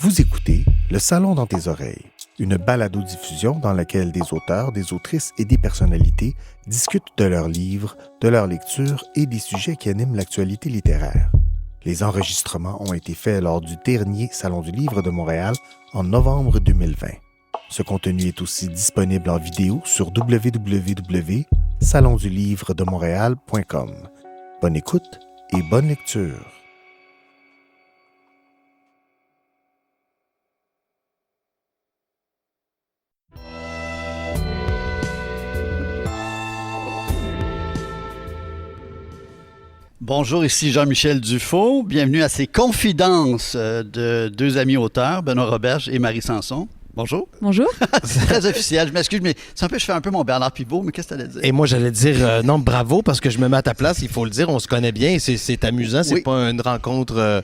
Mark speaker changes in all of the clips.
Speaker 1: Vous écoutez Le Salon dans tes oreilles, une balado-diffusion dans laquelle des auteurs, des autrices et des personnalités discutent de leurs livres, de leur lecture et des sujets qui animent l'actualité littéraire. Les enregistrements ont été faits lors du dernier Salon du Livre de Montréal en novembre 2020. Ce contenu est aussi disponible en vidéo sur www.salondulivredemontréal.com. Bonne écoute et bonne lecture.
Speaker 2: Bonjour, ici Jean-Michel Dufault. Bienvenue à ces confidences de deux amis auteurs, Benoît Roberge et Marie Sanson. Bonjour.
Speaker 3: Bonjour.
Speaker 2: C'est très officiel, je m'excuse, mais je fais un peu mon Bernard Pivot, mais qu'est-ce que tu allais dire?
Speaker 4: Et moi, j'allais dire non, bravo, parce que je me mets à ta place, il faut le dire, on se connaît bien, c'est amusant, c'est pas une rencontre...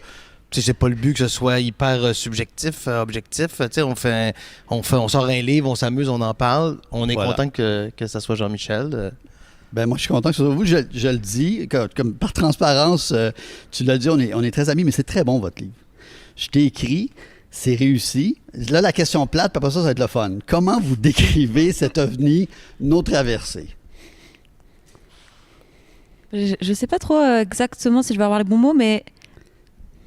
Speaker 4: c'est pas le but que ce soit hyper subjectif, objectif. On sort un livre, on s'amuse, on en parle. On est content que ça soit Jean-Michel.
Speaker 2: Ben moi, je suis content que ce soit vous. Je le dis, comme par transparence, tu l'as dit, on est très amis, mais c'est très bon, votre livre. Je t'ai écrit, c'est réussi. Là, la question plate, puis après ça va être le fun. Comment vous décrivez cet ovni, nos traversées?
Speaker 3: Je sais pas trop exactement si je vais avoir les bons mots, mais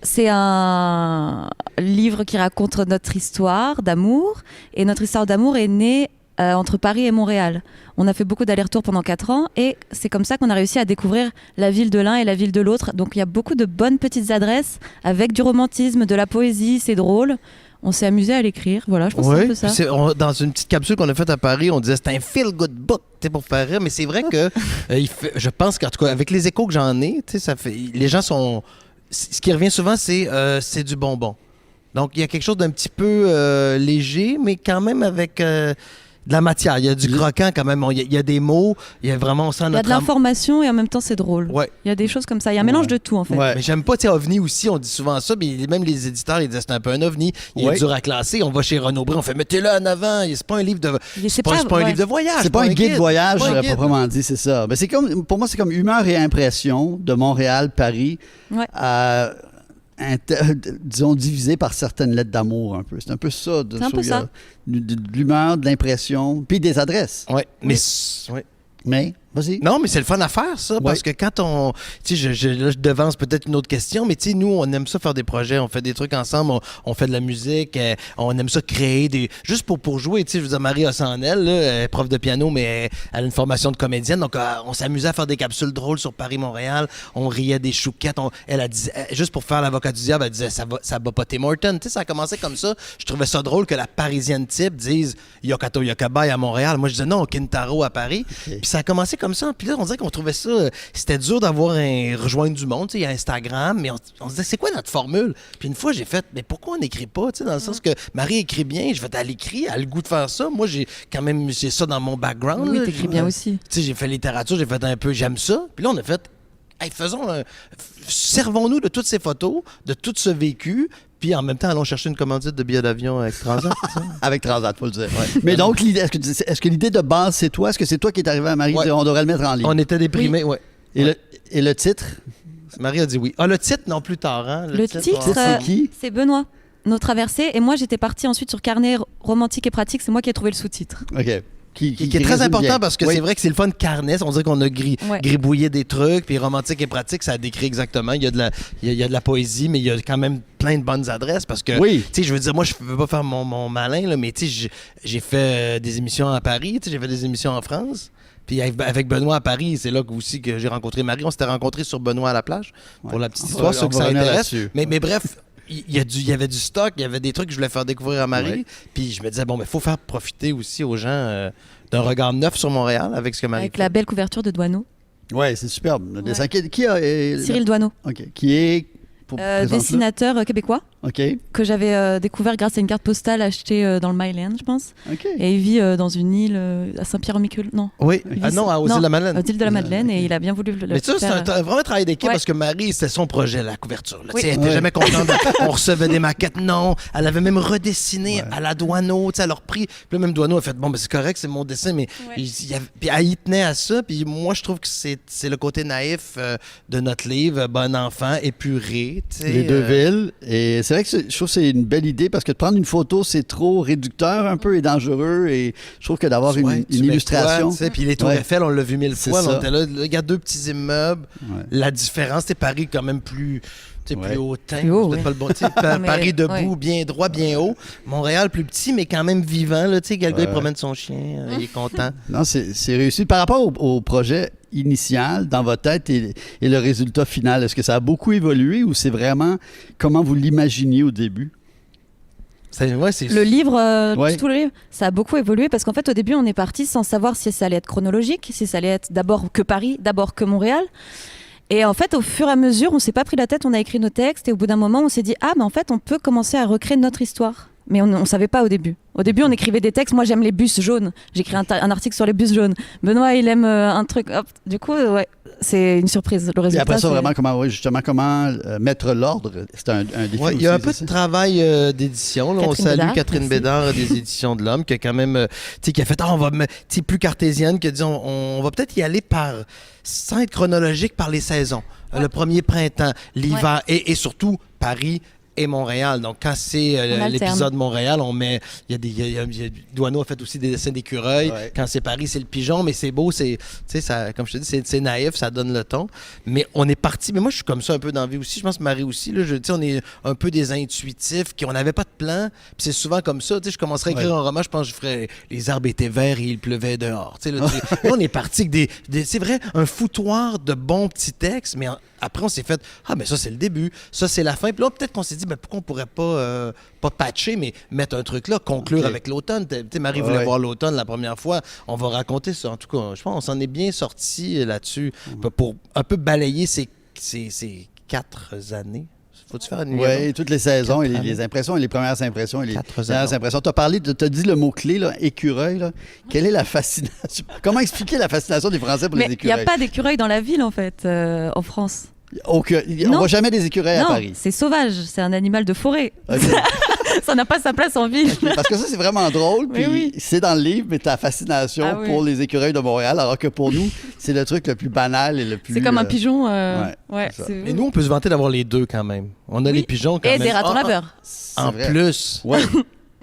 Speaker 3: c'est un livre qui raconte notre histoire d'amour. Et notre histoire d'amour est née entre Paris et Montréal. On a fait beaucoup d'allers-retours pendant 4 ans et c'est comme ça qu'on a réussi à découvrir la ville de l'un et la ville de l'autre. Donc il y a beaucoup de bonnes petites adresses avec du romantisme, de la poésie, c'est drôle. On s'est amusé à l'écrire, voilà, je pense que c'est un peu ça.
Speaker 4: Dans une petite capsule qu'on a faite à Paris, on disait c'est un feel-good book pour faire rire, mais c'est vrai que je pense qu'en tout cas, avec les échos que j'en ai, ça fait, les gens sont... Ce qui revient souvent, c'est du bonbon. Donc il y a quelque chose d'un petit peu léger, mais quand même avec... de la matière, il y a du croquant quand même, il y a des mots, il y a vraiment, on sent
Speaker 3: il y a de l'information et en même temps c'est drôle.
Speaker 4: Ouais.
Speaker 3: Il y a des choses comme ça, il y a un mélange de tout en fait.
Speaker 4: Ouais. Mais j'aime pas, tu sais, ovni aussi, on dit souvent ça, mais même les éditeurs, ils disent c'est un peu un ovni, il est dur à classer, on va chez Renaud-Bré, on fait mettez-le en avant, c'est pas un livre de c'est pas un livre de voyage.
Speaker 2: C'est pas un guide de voyage, proprement dit, c'est ça. Mais c'est comme, pour moi, c'est comme humeur et impression de Montréal, Paris, disons, divisé par certaines lettres d'amour un peu. C'est un peu ça.
Speaker 3: C'est un peu ça.
Speaker 2: De l'humeur, de l'impression, puis des adresses.
Speaker 4: Oui, mais...
Speaker 2: Mais, vas-y.
Speaker 4: Non, mais c'est le fun à faire, ça, parce que quand on... Tu sais, je devance peut-être une autre question, mais tu sais, nous, on aime ça faire des projets, on fait des trucs ensemble, on fait de la musique, on aime ça créer des... Juste pour jouer, tu sais, je veux dire, Marie a ça en elle, là, prof de piano, mais elle a une formation de comédienne, donc on s'amusait à faire des capsules drôles sur Paris-Montréal, on riait des chouquettes, elle a dit, juste pour faire l'avocat du diable, elle disait, ça bat pas Tim Hortons, tu sais, ça a commencé comme ça. Je trouvais ça drôle que la parisienne type dise Yokato Yokabai à Montréal. Moi, je disais non, Kintaro à Paris. Okay. Puis ça a commencé comme ça. Puis là, on dirait qu'on trouvait ça... c'était dur d'avoir un rejoindre du monde. Il y a Instagram, mais on se disait, c'est quoi notre formule? Puis une fois, j'ai fait, mais pourquoi on n'écrit pas? Dans le sens que Marie écrit bien. Je vais elle écrit, elle a le goût de faire ça. Moi, j'ai ça dans mon background.
Speaker 3: Oui, t'écris bien aussi.
Speaker 4: J'ai fait littérature, j'ai fait un peu, j'aime ça. Puis là, on a fait, servons-nous de toutes ces photos, de tout ce vécu. Puis en même temps, allons chercher une commandite de billets d'avion avec Transat.
Speaker 2: Avec Transat, faut le dire. Ouais. Mais donc, est-ce que l'idée de base, c'est toi? Est-ce que c'est toi qui est arrivé à Marie de dire on devrait le mettre en ligne?
Speaker 4: On était déprimés, oui.
Speaker 2: Et le titre?
Speaker 4: Marie a dit oui. Ah, le titre, non, plus tard. Hein?
Speaker 3: Le titre,
Speaker 2: c'est qui?
Speaker 3: C'est Benoît, Nos traversées. Et moi, j'étais partie ensuite sur Carnet romantique et pratique. C'est moi qui ai trouvé le sous-titre.
Speaker 2: OK.
Speaker 4: Qui est très important bien. Parce que c'est vrai que c'est le fun carnet. On dirait qu'on a gribouillé des trucs, puis romantique et pratique, ça décrit exactement. Il y a de la poésie, mais il y a quand même plein de bonnes adresses parce que, tu sais, je veux dire, moi, je veux pas faire mon malin, là, mais tu sais, j'ai fait des émissions à Paris, tu sais, j'ai fait des émissions en France. Puis avec Benoît à Paris, c'est là aussi que j'ai rencontré Marie. On s'était rencontrés sur Benoît à la plage pour la petite histoire, ceux que ça intéresse. Mais bref... Il y avait du stock, il y avait des trucs que je voulais faire découvrir à Marie. Oui. Puis je me disais, il faut faire profiter aussi aux gens d'un regard neuf sur Montréal avec ce que Marie
Speaker 3: Avec
Speaker 4: fait.
Speaker 3: la belle couverture de Douaneau.
Speaker 2: Oui, c'est superbe. Le dessin. Qui
Speaker 3: Cyril Douaneau.
Speaker 2: OK. Qui est...
Speaker 3: dessinateur québécois.
Speaker 2: OK.
Speaker 3: Que j'avais découvert grâce à une carte postale achetée dans le Myland, je pense.
Speaker 2: OK.
Speaker 3: Et il vit dans une île à Saint-Pierre-au-Miquelon. Non.
Speaker 4: Oui. Aux îles de la Madeleine.
Speaker 3: Aux îles de la Madeleine. Et il a bien voulu le
Speaker 4: Mais ça,
Speaker 3: faire.
Speaker 4: c'est un vrai travail d'équipe parce que Marie, c'était son projet, la couverture. Elle n'était jamais contente. On recevait des maquettes. Non. Elle avait même redessiné à la Douaneau. À leur prix. Puis là, même Douaneau a fait c'est correct, c'est mon dessin. Mais puis elle y tenait à ça. Puis moi, je trouve que c'est le côté naïf de notre livre, bon enfant, épuré.
Speaker 2: Les deux villes. Et c'est vrai que je trouve que c'est une belle idée parce que de prendre une photo, c'est trop réducteur un peu et dangereux. Et je trouve que d'avoir une illustration.
Speaker 4: Puis les Tours Eiffel, on l'a vu 1000 fois. On était là, il y a 2 petits immeubles.
Speaker 2: Ouais.
Speaker 4: La différence, c'est Paris quand même plus. Plus hautain,
Speaker 3: Plus haut,
Speaker 4: c'est peut-être pas le bon. Paris debout, bien droit, bien haut. Montréal plus petit, mais quand même vivant. Là, quel gars il promène son chien, il est content.
Speaker 2: Non, c'est réussi. Par rapport au projet initial, dans votre tête, et le résultat final, est-ce que ça a beaucoup évolué ou c'est vraiment comment vous l'imaginiez au début?
Speaker 3: Le livre, tout le livre, ça a beaucoup évolué parce qu'en fait, au début, on est parti sans savoir si ça allait être chronologique, si ça allait être d'abord que Paris, d'abord que Montréal. Et en fait, au fur et à mesure, on s'est pas pris la tête, on a écrit nos textes et au bout d'un moment, on s'est dit mais en fait, on peut commencer à recréer notre histoire. Mais on savait pas au début. Au début, on écrivait des textes. Moi, j'aime les bus jaunes. J'écris un article sur les bus jaunes. Benoît, il aime un truc. Hop. Du coup, c'est une surprise. Le résultat.
Speaker 2: Et après ça, vraiment, comment mettre l'ordre, c'est un défi.
Speaker 4: Il y a un peu de travail d'édition. Là. On salue Catherine Bédard des Éditions de l'Homme, qui a quand même, qui a fait, on va plus cartésienne, qui a dit, on va peut-être y aller sans être chronologique par les saisons. Ouais. Le premier printemps, l'hiver et surtout Paris et Montréal. Donc, quand c'est l'épisode Montréal, on met... Douaneau a fait aussi des dessins d'écureuils. Ouais. Quand c'est Paris, c'est le pigeon, mais c'est beau, ça, comme je te dis, c'est naïf, ça donne le ton. Mais on est parti... Mais moi, je suis comme ça un peu dans la vie aussi. Je pense que Marie aussi, là, on est un peu des intuitifs, on n'avait pas de plan. Puis c'est souvent comme ça. Je commencerais à écrire un roman, je pense que je ferais les arbres étaient verts et il pleuvait dehors. Là, on est parti avec c'est vrai, un foutoir de bons petits textes, mais après, on s'est fait mais ça, c'est le début, ça, c'est la fin. Puis là, peut-être qu'on s'est dit pourquoi on pourrait pas patcher, mais mettre un truc là, conclure avec l'automne. Marie voulait voir l'automne la première fois. On va raconter ça. En tout cas, je pense qu'on s'en est bien sorti là-dessus pour un peu balayer ces 4 années. Faut-tu faire une
Speaker 2: Oui, toutes les saisons, et les impressions, et les premières impressions, et les dernières impressions. Tu as dit le mot-clé, là, écureuil. Là. Quelle est la fascination? Comment expliquer la fascination des Français pour les écureuils?
Speaker 3: Il n'y a pas d'écureuils dans la ville, en fait, en France.
Speaker 2: On ne voit jamais des écureuils à Paris.
Speaker 3: C'est sauvage, c'est un animal de forêt.
Speaker 2: Okay.
Speaker 3: Ça n'a pas sa place en ville.
Speaker 2: Okay, parce que ça, c'est vraiment drôle. Puis c'est dans le livre, mais ta fascination pour les écureuils de Montréal, alors que pour nous, c'est le truc le plus banal et le plus...
Speaker 3: C'est comme un pigeon.
Speaker 4: Mais nous, on peut se vanter d'avoir les deux quand même. On a les pigeons quand même.
Speaker 3: Et des ratons laveurs.
Speaker 4: En plus.
Speaker 2: Oui.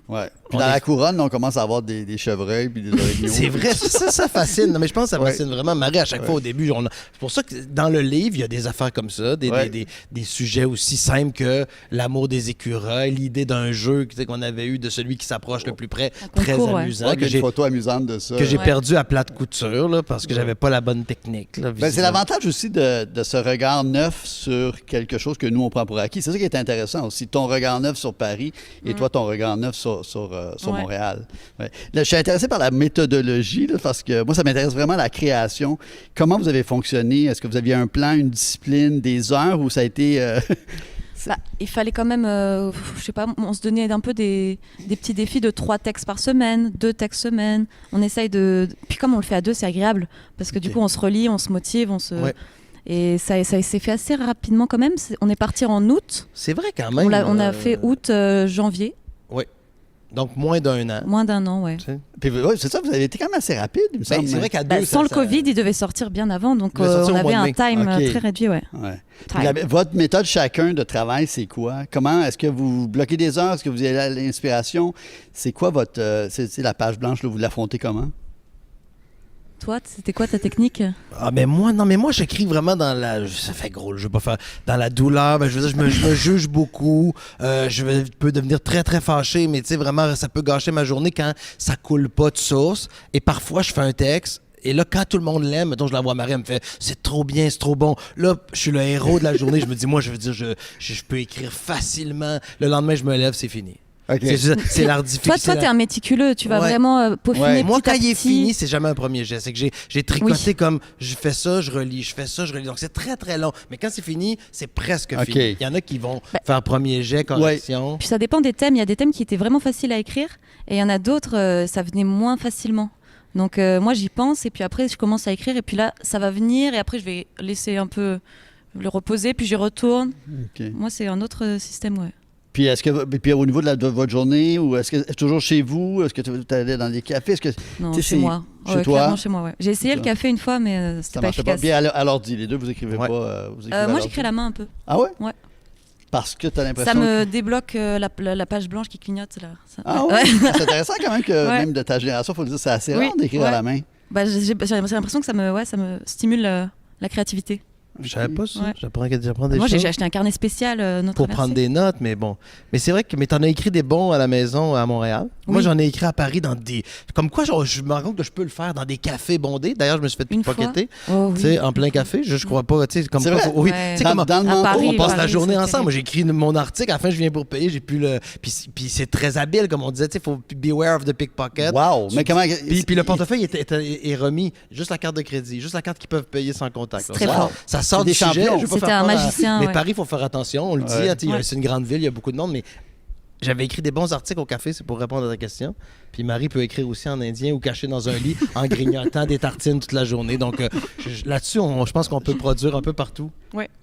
Speaker 2: Ouais. Puis dans la couronne, on commence à avoir des chevreuils puis des orignaux.
Speaker 4: C'est vrai, ça fascine. Non, mais je pense que ça fascine vraiment Marie à chaque fois au début. C'est pour ça que dans le livre, il y a des affaires comme ça, des sujets aussi simples que l'amour des écureuils, l'idée d'un jeu qu'on avait eu de celui qui s'approche le plus près, très amusant.
Speaker 2: Que j'ai une photo amusante de ça.
Speaker 4: Que j'ai perdu à plate couture là, parce que j'avais pas la bonne technique. Là,
Speaker 2: c'est l'avantage aussi de ce regard neuf sur quelque chose que nous, on prend pour acquis. C'est ça qui est intéressant aussi. Ton regard neuf sur Paris et toi, ton regard neuf sur Montréal. Ouais. Là, je suis intéressé par la méthodologie, là, parce que moi, ça m'intéresse vraiment la création. Comment vous avez fonctionné? Est-ce que vous aviez un plan, une discipline, des heures où ça a été...
Speaker 3: il fallait quand même, je sais pas, on se donnait un peu des petits défis de 3 textes par semaine, 2 textes semaine. On essaye de... Puis comme on le fait à 2, c'est agréable, parce que du coup, on se relie, on se motive, Et ça s'est fait assez rapidement quand même. On est parti en août.
Speaker 4: C'est vrai quand même.
Speaker 3: On a fait août, janvier.
Speaker 4: Oui. Donc, moins d'1 an.
Speaker 3: Moins d'1 an,
Speaker 2: Puis, c'est ça, vous avez été quand même assez rapide, il me semble.
Speaker 4: C'est vrai qu'à 2...
Speaker 3: sans le COVID, il devait sortir bien avant, donc on avait un time très réduit,
Speaker 2: Votre méthode chacun de travail, c'est quoi? Comment? Est-ce que vous bloquez des heures? Est-ce que vous avez l'inspiration? C'est quoi votre... c'est la page blanche, là, vous l'affrontez comment?
Speaker 3: Toi, c'était quoi ta technique?
Speaker 4: Moi, j'écris vraiment dans la... Ça fait gros, je veux pas faire... Dans la douleur, je veux dire, je me juge beaucoup. Je peux devenir très, très fâché, mais tu sais, vraiment, ça peut gâcher ma journée quand ça coule pas de source. Et parfois, je fais un texte, et là, quand tout le monde l'aime, mettons, je l'envoie à Marie, elle me fait « C'est trop bien, c'est trop bon. » Là, je suis le héros de la journée. Je me dis, moi, je veux dire, je peux écrire facilement. Le lendemain, je me lève, c'est fini.
Speaker 2: Okay.
Speaker 4: C'est l'art difficile.
Speaker 3: Toi, t'es un méticuleux. Tu vas vraiment peaufiner
Speaker 4: Moi,
Speaker 3: petit à
Speaker 4: quand il est
Speaker 3: petit.
Speaker 4: fini, c'est jamais un premier geste. C'est que j'ai tricoté comme je fais ça, je relis, je fais ça, je relis. Donc, c'est très, très long. Mais quand c'est fini, c'est presque fini. Il y en a qui vont faire premier jet, correction.
Speaker 3: Puis ça dépend des thèmes. Il y a des thèmes qui étaient vraiment faciles à écrire et il y en a d'autres, ça venait moins facilement. Donc, moi, j'y pense et puis après, je commence à écrire et puis là, ça va venir et après, je vais laisser un peu le reposer puis j'y retourne. Moi, c'est un autre système,
Speaker 2: Puis, puis au niveau de votre journée, ou est-ce que c'est toujours chez vous? Est-ce que tu allais dans des cafés?
Speaker 3: Non, chez moi.
Speaker 2: Chez toi?
Speaker 3: Clairement chez moi, J'ai essayé le café une fois, mais c'était pas efficace.
Speaker 2: Bien à l'ordi, les deux, vous écrivez pas?
Speaker 3: Moi, j'écris à la main un peu.
Speaker 2: Ah ouais?
Speaker 3: Ouais.
Speaker 2: Parce que tu as
Speaker 3: Ça
Speaker 2: l'impression
Speaker 3: me débloque la page blanche qui clignote là.
Speaker 2: Ah oui?
Speaker 3: Ouais.
Speaker 2: C'est intéressant quand même que même de ta génération, il faut le dire, c'est assez rare d'écrire à la main.
Speaker 3: Bah, j'ai l'impression que ça me stimule la créativité.
Speaker 4: Je savais pas ça.
Speaker 3: Ouais.
Speaker 4: J'apprends des
Speaker 3: Moi,
Speaker 4: choses.
Speaker 3: j'ai acheté un carnet spécial notre
Speaker 4: Pour prendre des notes, mais bon. Mais c'est vrai que t'en as écrit des bons à la maison à Montréal.
Speaker 3: Oui.
Speaker 4: Moi, j'en ai écrit à Paris dans des... Comme quoi, je me rends compte que je peux le faire dans des cafés bondés. D'ailleurs, je me suis fait
Speaker 3: Une fois.
Speaker 4: pickpocketer.
Speaker 3: Oh,
Speaker 4: Tu
Speaker 3: oui.
Speaker 4: sais, en plein café. Je crois pas, tu sais, comme
Speaker 2: C'est
Speaker 4: quoi...
Speaker 2: vrai?
Speaker 4: Oui,
Speaker 3: Ouais.
Speaker 4: tu sais, comme...
Speaker 2: Dans le
Speaker 3: À
Speaker 2: manteau,
Speaker 3: Paris,
Speaker 4: On passe la
Speaker 3: Paris,
Speaker 4: journée
Speaker 3: c'est
Speaker 4: ensemble. Moi,
Speaker 3: terrible.
Speaker 4: j'écris mon article. À la fin, je viens pour payer. J'ai plus le... Puis c'est très habile, comme on disait. Tu sais, il faut beware of the pickpocket.
Speaker 2: Wow! Mais comment...
Speaker 4: Puis le portefeuille est remis. Juste la carte de crédit. Juste la carte qu'ils peuvent payer sans contact.
Speaker 3: C'est très
Speaker 4: Ça-
Speaker 3: fort.
Speaker 4: Ça sort
Speaker 2: C'est
Speaker 4: du
Speaker 2: des
Speaker 4: sujet.
Speaker 2: champions.
Speaker 4: Je veux pas
Speaker 3: C'était
Speaker 4: faire
Speaker 3: un
Speaker 4: peur à-
Speaker 3: magicien,
Speaker 4: Mais
Speaker 3: ouais.
Speaker 4: Paris, il faut faire attention. On le dit,
Speaker 2: Ouais.
Speaker 4: hein, tu sais,
Speaker 3: Ouais.
Speaker 4: c'est une grande ville, il y a beaucoup de monde, mais j'avais écrit des bons articles au café, c'est pour répondre à ta question. Puis Marie peut écrire aussi en indien ou caché dans un lit en grignotant des tartines toute la journée. Donc là-dessus, je pense qu'on peut produire un peu partout.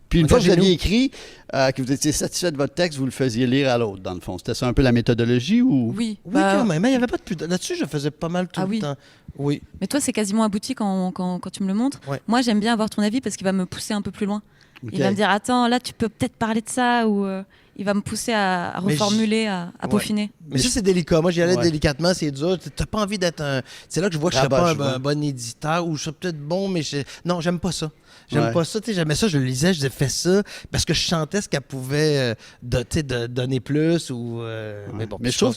Speaker 2: Puis une fois que vous
Speaker 4: Engagez-nous.
Speaker 2: aviez écrit, que vous étiez satisfait de votre texte, vous le faisiez lire à l'autre, dans le fond. C'était ça un peu la méthodologie ou...
Speaker 3: Oui.
Speaker 4: Oui,
Speaker 3: Bah,
Speaker 4: quand même. Mais il n'y avait pas de plus. Là-dessus, je faisais pas mal tout
Speaker 3: Ah
Speaker 4: le
Speaker 3: oui.
Speaker 4: temps. Oui.
Speaker 3: Mais toi, c'est quasiment abouti quand tu me le montres.
Speaker 4: Ouais.
Speaker 3: Moi, j'aime bien avoir ton avis parce qu'il va me pousser un peu plus loin.
Speaker 2: Ok.
Speaker 3: Il va me dire attends, là, tu peux peut-être parler de ça ou il va me pousser à
Speaker 4: Mais
Speaker 3: reformuler, à
Speaker 4: Ouais.
Speaker 3: peaufiner.
Speaker 4: Mais ça, c'est délicat. Moi, j'y allais
Speaker 2: Ouais.
Speaker 4: délicatement, c'est dur. T'as pas envie d'être un. C'est là que je vois que je serais
Speaker 2: Rabat,
Speaker 4: pas un bon éditeur ou je serais peut-être bon, mais non, j'aime pas ça. J'aime
Speaker 2: Ouais.
Speaker 4: pas ça. Tu sais, j'aimais ça, je le lisais, je disais, fais ça parce que je sentais ce qu'elle pouvait donner plus ou. Mais bon.
Speaker 2: Mais je trouve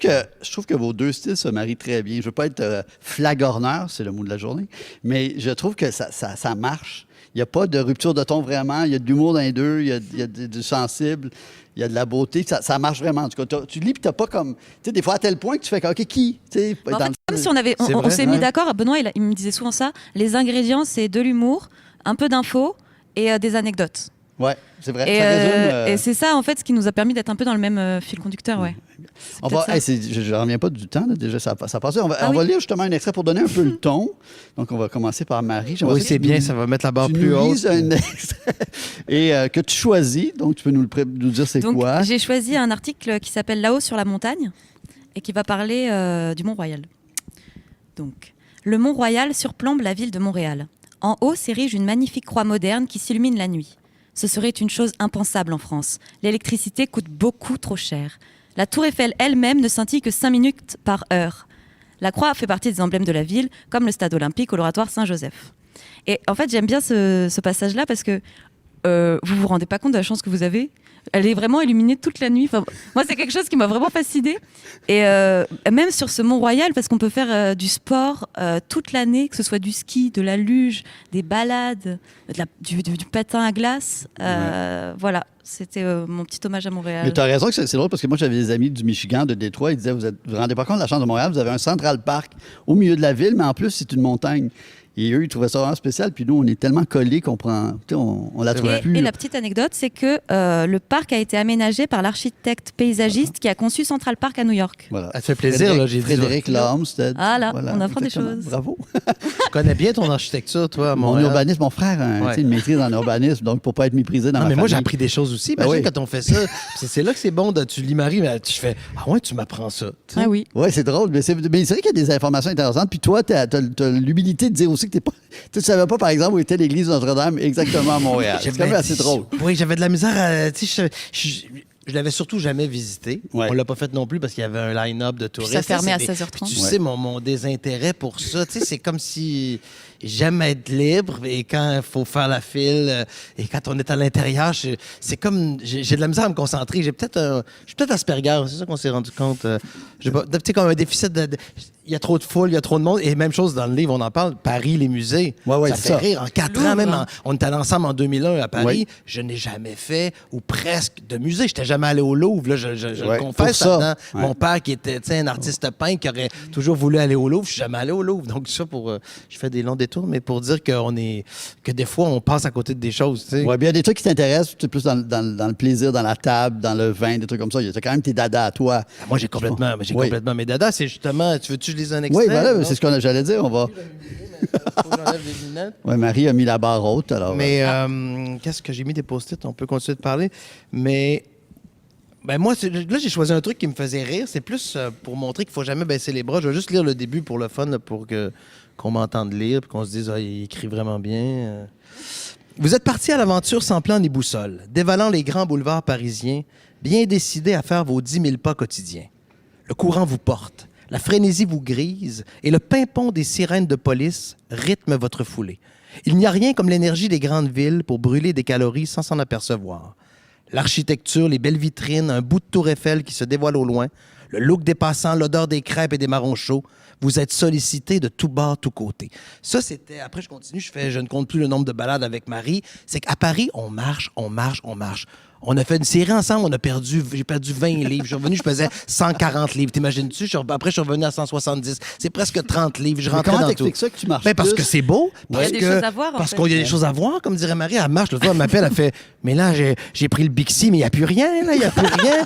Speaker 2: que vos deux styles se marient très bien. Je veux pas être flagorneur, c'est le mot de la journée, mais je trouve que ça marche. Il n'y a pas de rupture de ton vraiment. Il y a de l'humour dans les deux, il y a du sensible, il y a de la beauté. Ça marche vraiment. En tout cas, tu lis puis t'as pas comme... Tu sais, des fois à tel point que tu fais OK, qui? Tu sais,
Speaker 3: En
Speaker 2: dans
Speaker 3: fait,
Speaker 2: le-
Speaker 3: comme si on avait,
Speaker 4: C'est
Speaker 3: on
Speaker 4: vrai,
Speaker 3: s'est
Speaker 2: ouais.
Speaker 3: mis d'accord. Benoît, il me disait souvent ça. Les ingrédients, c'est de l'humour, un peu d'infos et des anecdotes.
Speaker 2: Ouais, c'est vrai.
Speaker 3: Et,
Speaker 2: Ça résume,
Speaker 3: et c'est ça, en fait, ce qui nous a permis d'être un peu dans le même fil conducteur, ouais. C'est
Speaker 2: on va,
Speaker 3: peut-être ça.
Speaker 2: je ne reviens pas du temps, là, déjà, ça passe. On
Speaker 3: Ah
Speaker 2: va
Speaker 3: oui.
Speaker 2: lire justement un extrait pour donner un peu le ton. Donc, on va commencer par Marie. J'aimerais
Speaker 4: Oui,
Speaker 2: ça que
Speaker 4: c'est
Speaker 2: tu
Speaker 4: bien,
Speaker 2: nous-
Speaker 4: ça va mettre la barre
Speaker 2: tu
Speaker 4: plus
Speaker 2: nous
Speaker 4: haute.
Speaker 2: lises un extrait et que tu choisis. Donc, tu peux nous dire c'est
Speaker 3: Donc,
Speaker 2: quoi.
Speaker 3: j'ai choisi un article qui s'appelle Là-haut sur la montagne et qui va parler du Mont-Royal. Donc, le Mont-Royal surplombe la ville de Montréal. En haut s'érige une magnifique croix moderne qui s'illumine la nuit. Ce serait une chose impensable en France. L'électricité coûte beaucoup trop cher. La tour Eiffel elle-même ne scintille que 5 minutes par heure. La croix fait partie des emblèmes de la ville, comme le stade olympique ou l'oratoire Saint-Joseph. Et en fait, j'aime bien ce passage-là parce que vous vous rendez pas compte de la chance que vous avez. Elle est vraiment illuminée toute la nuit. Enfin, moi, c'est quelque chose qui m'a vraiment fascinée. Et même sur ce Mont-Royal, parce qu'on peut faire du sport toute l'année, que ce soit du ski, de la luge, des balades, du patin à glace. Voilà, c'était mon petit hommage à Montréal.
Speaker 2: Mais tu as raison que c'est drôle parce que moi, j'avais des amis du Michigan, de Détroit. Ils disaient vous ne vous rendez pas compte de la chance de Montréal, vous avez un Central Park au milieu de la ville, mais en plus, c'est une montagne. Et eux, ils trouvaient ça vraiment spécial. Puis nous, on est tellement collés qu'on prend. Tu sais, on la trouve plus.
Speaker 3: Et la petite anecdote, c'est que le parc a été aménagé par l'architecte paysagiste qui a conçu Central Park à New York.
Speaker 2: Voilà.
Speaker 4: Ça te fait plaisir, là, j'ai dit.
Speaker 2: Frédéric Lormsted.
Speaker 3: Voilà, on apprend des
Speaker 2: exactement.
Speaker 3: choses.
Speaker 2: Bravo.
Speaker 4: Tu connais bien ton architecture, toi, à
Speaker 2: Mon
Speaker 4: Montréal.
Speaker 2: urbanisme, mon frère a
Speaker 4: Ouais.
Speaker 2: tu sais, une maîtrise en urbanisme, donc pour pas être méprisé dans
Speaker 4: Non,
Speaker 2: ma
Speaker 4: mais moi, j'ai
Speaker 2: famille.
Speaker 4: appris des choses aussi.
Speaker 2: Ben
Speaker 4: Imagine
Speaker 2: oui.
Speaker 4: quand on fait ça. C'est là que c'est bon. Tu lis Marie, mais je fais ah ouais, tu m'apprends ça. Tu sais.
Speaker 3: Ah oui.
Speaker 2: Oui, c'est drôle. Mais c'est vrai qu'il y a des informations intéressantes. Puis toi, tu as l'humilité de dire aussi que t'es pas. Tu ne savais pas, par exemple, où était l'église de Notre-Dame exactement à Montréal. C'est quand même assez drôle.
Speaker 4: Oui, j'avais de la misère à. Tu sais, je l'avais surtout jamais visité.
Speaker 2: Ouais.
Speaker 4: On l'a pas fait non plus parce qu'il y avait un line-up de
Speaker 3: Puis
Speaker 4: touristes.
Speaker 3: ça fermait à
Speaker 4: C'est des-
Speaker 3: 16h30.
Speaker 4: Tu
Speaker 2: Ouais.
Speaker 4: sais, mon désintérêt pour ça, tu sais, c'est comme si j'aime être libre et quand il faut faire la file et quand on est à l'intérieur, c'est comme. J'ai de la misère à me concentrer. Je suis peut-être Asperger, c'est ça qu'on s'est rendu compte. J'ai pas- tu sais, comme un déficit de. Il y a trop de foule, il y a trop de monde. Et même chose dans le livre, on en parle. Paris, les musées.
Speaker 2: Ouais,
Speaker 4: ça
Speaker 2: c'est
Speaker 4: fait
Speaker 2: ça.
Speaker 4: rire. En 4
Speaker 3: Louvre,
Speaker 4: ans, même,
Speaker 3: hein.
Speaker 4: on était allés ensemble en 2001 à Paris.
Speaker 2: Ouais.
Speaker 4: Je n'ai jamais fait, ou presque, de musée. Je n'étais jamais allé au Louvre. Là, je
Speaker 2: Ouais,
Speaker 4: le confesse.
Speaker 2: pour ça.
Speaker 4: Là-dedans.
Speaker 2: Ouais.
Speaker 4: Mon père, qui était tu sais, un artiste peintre, qui aurait toujours voulu aller au Louvre, je suis jamais allé au Louvre. Donc, ça, je fais des longs détours, mais pour dire que des fois, on passe à côté de des choses. Tu sais.
Speaker 2: Oui, bien, il y a des trucs qui t'intéressent, tu sais, plus dans le plaisir, dans la table, dans le vin, des trucs comme ça. Il y a quand même tes dadas à toi.
Speaker 4: Moi, j'ai complètement mes dadas. C'est justement, tu veux-tu que je lise un
Speaker 2: Oui,
Speaker 4: extrait?
Speaker 2: voilà,
Speaker 4: Non?
Speaker 2: c'est ce que j'allais dire. On va.
Speaker 4: Faut que j'enlève les lunettes.
Speaker 2: Oui, Marie a mis la barre haute. Alors,
Speaker 4: Mais qu'est-ce que j'ai mis des post-it? On peut continuer de parler. Mais ben moi, là, j'ai choisi un truc qui me faisait rire. C'est plus pour montrer qu'il faut jamais baisser les bras. Je vais juste lire le début pour le fun, là, pour qu'on m'entende lire et qu'on se dise, ah, il écrit vraiment bien. Vous êtes parti à l'aventure sans plan ni boussole, dévalant les grands boulevards parisiens, bien décidé à faire vos 10 000 pas quotidiens. Le courant vous porte, la frénésie vous grise et le pimpon des sirènes de police rythme votre foulée. Il n'y a rien comme l'énergie des grandes villes pour brûler des calories sans s'en apercevoir. L'architecture, les belles vitrines, un bout de tour Eiffel qui se dévoile au loin, le look des passants, l'odeur des crêpes et des marrons chauds, vous êtes sollicité de tout bord, tout côté. Ça, c'était... Après, je continue, je ne compte plus le nombre de balades avec Marie. C'est qu'à Paris, on marche, on marche, on marche. On a fait une série ensemble, j'ai perdu 20 livres. Je suis revenu, je pesais 140 livres. T'imagines-tu? Après, je suis revenu à 170. C'est presque 30 livres. Je rentrais
Speaker 2: comment
Speaker 4: dans
Speaker 2: t'expliques
Speaker 4: tout.
Speaker 2: ça que tu marches
Speaker 4: Ben, parce
Speaker 2: plus?
Speaker 4: que c'est beau.
Speaker 3: Il y a des choses à voir, en
Speaker 4: Parce
Speaker 3: fait.
Speaker 4: qu'il y a des choses à voir, comme dirait Marie. Elle marche, l'autre fois, elle m'appelle, elle fait « Mais là, j'ai pris le Bixi, mais il n'y a plus rien, là, il n'y a plus rien. »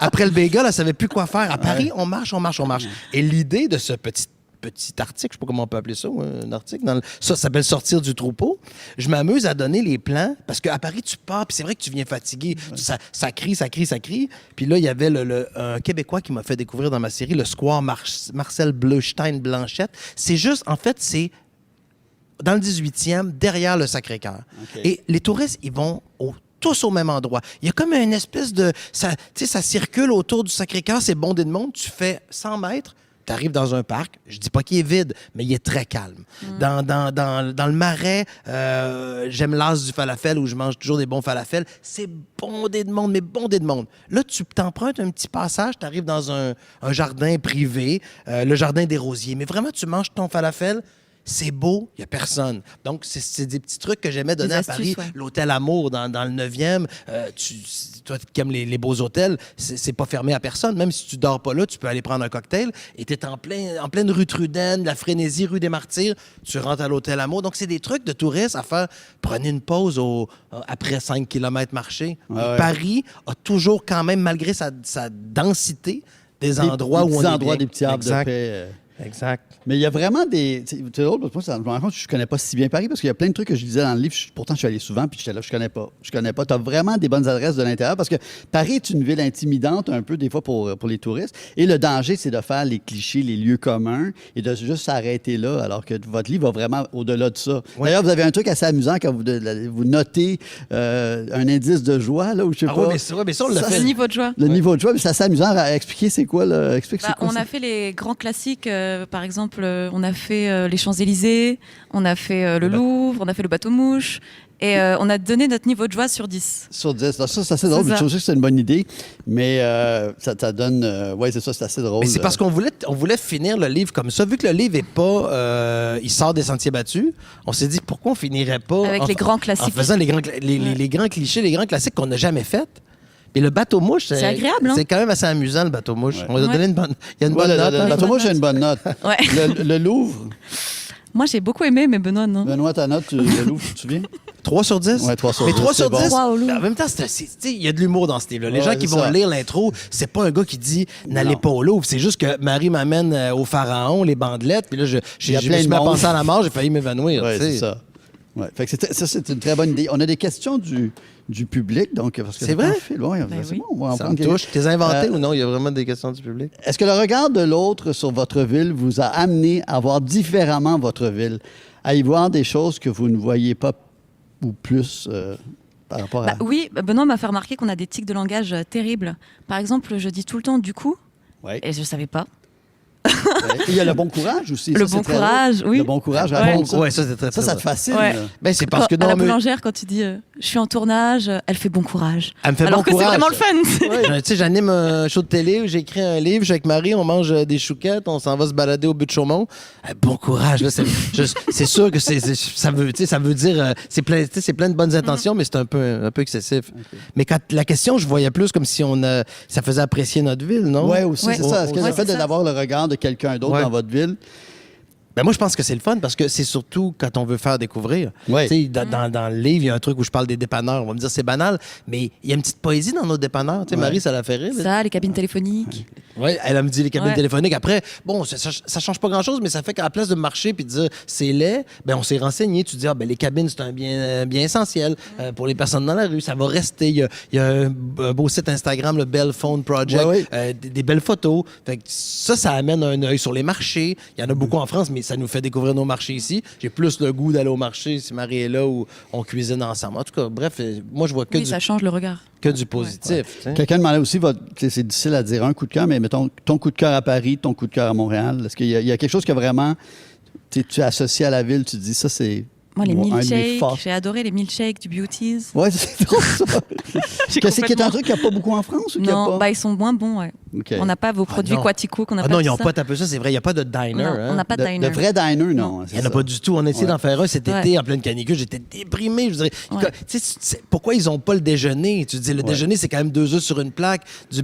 Speaker 4: Après le bagel, elle ne savait plus quoi faire. À Paris, on marche, on marche, on marche. Et l'idée de ce petit article, je ne sais pas comment on peut appeler ça, un article, ça s'appelle « Sortir du troupeau ». Je m'amuse à donner les plans, parce qu'à Paris, tu pars, puis c'est vrai que tu viens fatigué. Ça crie, ça crie, ça crie. Puis là, il y avait un Québécois qui m'a fait découvrir dans ma série le square Marcel Bleustein-Blanchette. C'est juste, en fait, c'est dans le 18e, derrière le Sacré-Cœur.
Speaker 2: OK.
Speaker 4: Et les touristes, ils vont tous au même endroit. Il y a comme une espèce de... Ça circule autour du Sacré-Cœur, c'est bondé de monde. Tu fais 100 mètres, tu arrives dans un parc. Je dis pas qu'il est vide, mais il est très calme. Dans le Marais, j'aime l'as du falafel où je mange toujours des bons falafels. C'est bondé de monde, mais bondé de monde. Là, tu t'empruntes un petit passage, tu arrives dans un jardin privé, le jardin des rosiers. Mais vraiment, tu manges ton falafel. C'est beau, il n'y a personne. Donc, c'est des petits trucs que j'aimais donner
Speaker 3: Des
Speaker 4: à
Speaker 3: astuces,
Speaker 4: Paris.
Speaker 3: ouais.
Speaker 4: L'hôtel Amour dans le 9e, toi qui aimes les beaux hôtels, c'est pas fermé à personne. Même si tu dors pas là, tu peux aller prendre un cocktail et tu es en pleine rue Truden, la frénésie, rue des Martyrs. Tu rentres à l'hôtel Amour. Donc, c'est des trucs de touristes à faire. Prenez une pause après 5 km marché.
Speaker 2: Ouais.
Speaker 4: Paris a toujours quand même, malgré sa densité, des endroits où on est bien.
Speaker 2: Des petits arbres
Speaker 4: Exact.
Speaker 2: de paix.
Speaker 4: Exact.
Speaker 2: Mais il y a vraiment des... C'est drôle, parce que moi, je me rends compte que je connais pas si bien Paris, parce qu'il y a plein de trucs que je disais dans le livre. Pourtant, je suis allé souvent, puis j'étais là, je connais pas. Tu as vraiment des bonnes adresses de l'intérieur, parce que Paris est une ville intimidante un peu, des fois, pour les touristes. Et le danger, c'est de faire les clichés, les lieux communs, et de juste s'arrêter là, alors que votre livre va vraiment au-delà de ça.
Speaker 4: Ouais.
Speaker 2: D'ailleurs, vous avez un truc assez amusant quand vous notez un indice de joie, là, ou je sais
Speaker 4: Ah
Speaker 2: pas.
Speaker 4: oui, mais ça, on l'a
Speaker 2: Ça,
Speaker 3: Le
Speaker 4: fait.
Speaker 3: niveau de joie.
Speaker 2: Le niveau de joie, mais c'est assez amusant à expliquer c'est quoi, là. Explique c'est quoi
Speaker 3: On
Speaker 2: ça.
Speaker 3: a fait les grands classiques, par exemple, on a fait les Champs-Élysées, on a fait le Louvre, on a fait le bateau-mouche, et on a donné notre niveau de joie sur 10.
Speaker 2: Sur 10. Ça, c'est assez drôle.
Speaker 3: C'est ça.
Speaker 2: Je trouve que c'est une bonne idée. Mais ça donne. Oui, c'est ça, c'est assez drôle.
Speaker 4: Mais c'est parce qu'on voulait finir le livre comme ça. Vu que le livre est pas... il sort des sentiers battus, on s'est dit pourquoi on finirait pas...
Speaker 3: Avec les grands classiques.
Speaker 4: En faisant les grands clichés, les grands classiques qu'on n'a jamais faits. Et le bateau-mouche,
Speaker 3: C'est agréable, hein?
Speaker 4: C'est quand même assez amusant, le bateau-mouche.
Speaker 2: Ouais.
Speaker 4: On va donner une bonne... Il y a une
Speaker 2: Ouais,
Speaker 4: bonne note. hein?
Speaker 2: moi, j'ai une bonne note.
Speaker 3: Ouais.
Speaker 2: Le Louvre,
Speaker 3: Moi, j'ai beaucoup aimé, mais Benoît, non.
Speaker 2: Benoît, ta note, le Louvre, tu te souviens?
Speaker 4: 3 sur 10?
Speaker 2: Ouais, 3 sur
Speaker 4: Mais
Speaker 2: 10,
Speaker 4: 3 sur
Speaker 2: c'est bon.
Speaker 4: 10,
Speaker 3: Trois au Louvre.
Speaker 4: en même temps, il y a de l'humour dans ce livre-là. Les
Speaker 2: Ouais,
Speaker 4: gens qui
Speaker 2: c'est
Speaker 4: vont
Speaker 2: ça.
Speaker 4: lire l'intro, c'est pas un gars qui dit « N'allez
Speaker 2: Non.
Speaker 4: pas au Louvre ». C'est juste que Marie m'amène au Pharaon, les bandelettes, puis là, je
Speaker 2: Il y a
Speaker 4: me
Speaker 2: plein
Speaker 4: suis
Speaker 2: de
Speaker 4: mis à
Speaker 2: monde.
Speaker 4: penser à la mort, j'ai failli m'évanouir.
Speaker 2: Oui,
Speaker 4: tu sais.
Speaker 2: c'est ça. Ouais. Fait que ça, c'est une très bonne idée. On a des questions du public. Donc, parce que
Speaker 4: C'est vrai?
Speaker 2: Ouais,
Speaker 3: Ben
Speaker 2: c'est
Speaker 3: oui.
Speaker 2: bon, on va en
Speaker 4: Ça
Speaker 2: prendre
Speaker 4: me touche.
Speaker 2: quelques-
Speaker 4: T'es inventé
Speaker 2: Euh,
Speaker 4: ou non? Il y a vraiment des questions du public.
Speaker 2: Est-ce que le regard de l'autre sur votre ville vous a amené à voir différemment votre ville, à y voir des choses que vous ne voyez pas ou plus par rapport à...
Speaker 3: Oui, Benoît m'a fait remarquer qu'on a des tics de langage terribles. Par exemple, je dis tout le temps « du coup
Speaker 2: Ouais. »
Speaker 3: et je ne savais pas.
Speaker 2: Ouais. Et il y a le bon courage aussi.
Speaker 3: Le
Speaker 2: ça,
Speaker 3: bon
Speaker 2: c'est très
Speaker 3: courage,
Speaker 2: drôle.
Speaker 3: oui.
Speaker 2: Le bon courage,
Speaker 3: Ouais.
Speaker 2: raconte ça.
Speaker 4: Ouais, ça, c'est très,
Speaker 2: Ça,
Speaker 4: très
Speaker 2: ça te fascine.
Speaker 3: Ouais.
Speaker 2: là.
Speaker 4: Ben, c'est parce que
Speaker 3: À
Speaker 4: dans
Speaker 3: la
Speaker 4: le...
Speaker 3: boulangère, quand tu dis je suis en tournage, elle fait bon courage.
Speaker 4: Elle me fait
Speaker 3: Alors
Speaker 4: bon
Speaker 3: que c'est
Speaker 4: courage.
Speaker 3: vraiment le fun.
Speaker 2: Ouais.
Speaker 4: Tu sais, j'anime un show de télé où j'écris un livre, je suis avec Marie, on mange des chouquettes, on s'en va se balader au but de Chaumont. Bon courage, là, c'est sûr que ça veut dire, c'est plein de bonnes intentions, mais c'est un peu excessif. Mais quand la question, je voyais plus comme si ça faisait apprécier notre ville, non?
Speaker 2: Oui, aussi,
Speaker 3: Ouais.
Speaker 2: c'est ça. Est-ce que
Speaker 3: Ouais,
Speaker 2: le fait
Speaker 3: c'est ça.
Speaker 2: d'avoir le regard de quelqu'un d'autre
Speaker 4: Ouais.
Speaker 2: dans votre ville...
Speaker 4: Ben moi, je pense que c'est le fun parce que c'est surtout quand on veut faire découvrir.
Speaker 2: Ouais.
Speaker 4: Tu sais, dans le livre, il y a un truc où je parle des dépanneurs. On va me dire c'est banal, mais il y a une petite poésie dans nos dépanneurs. Tu sais,
Speaker 2: Ouais.
Speaker 4: Marie, ça l'a fait rire. là.
Speaker 3: Ça, les cabines téléphoniques.
Speaker 4: Oui, elle me dit les cabines
Speaker 3: Ouais.
Speaker 4: téléphoniques. Après, bon, ça change pas grand-chose, mais ça fait qu'à la place de marcher puis de dire c'est laid, ben on s'est renseigné. Tu dis, ben, les cabines, c'est un bien essentiel pour les personnes dans la rue. Ça va rester. Il y a un beau site Instagram, le Bell Phone Project, des belles photos. Fait que ça amène un œil sur les marchés. Il y en a beaucoup en France, mais ça nous fait découvrir nos marchés ici. J'ai plus le goût d'aller au marché si Marie est là ou on cuisine ensemble. En tout cas, bref, moi, je vois
Speaker 3: Ça change le regard.
Speaker 4: que du positif. tu sais.
Speaker 2: Quelqu'un demandait aussi, c'est difficile à dire un coup de cœur, mais mettons ton coup de cœur à Paris, ton coup de cœur à Montréal. Est-ce qu'il y a quelque chose que vraiment tu associes à la ville, tu te dis ça, c'est
Speaker 3: Moi, les
Speaker 2: un de mes
Speaker 3: milkshakes,
Speaker 2: forts.
Speaker 3: j'ai adoré les milkshakes du Beauties.
Speaker 2: Ouais, c'est trop ça.
Speaker 3: J'ai
Speaker 2: Que c'est qui est un
Speaker 3: complètement-
Speaker 2: truc qu'il n'y a pas beaucoup en France ou qu'il y a
Speaker 3: Non,
Speaker 2: pas?
Speaker 3: bah, ils sont moins bons, ouais.
Speaker 2: OK.
Speaker 3: On n'a pas vos produits
Speaker 4: non.
Speaker 3: Quatico qu'on a
Speaker 4: Ah
Speaker 3: pas
Speaker 4: non,
Speaker 3: tout
Speaker 4: ils n'ont
Speaker 3: ça.
Speaker 4: pas tapé ça, c'est vrai. Il n'y a pas de diner.
Speaker 3: Non,
Speaker 4: hein.
Speaker 3: on n'a pas de diner.
Speaker 2: De vrai diner, non.
Speaker 4: Il n'y en a pas du tout. On a essayé d'en faire un cet
Speaker 3: Ouais.
Speaker 4: été en pleine canicule. J'étais déprimé. Je dirais,
Speaker 3: Ouais.
Speaker 4: tu sais, pourquoi ils n'ont pas le déjeuner? Tu dis, le déjeuner, c'est quand même 2 œufs sur une plaque.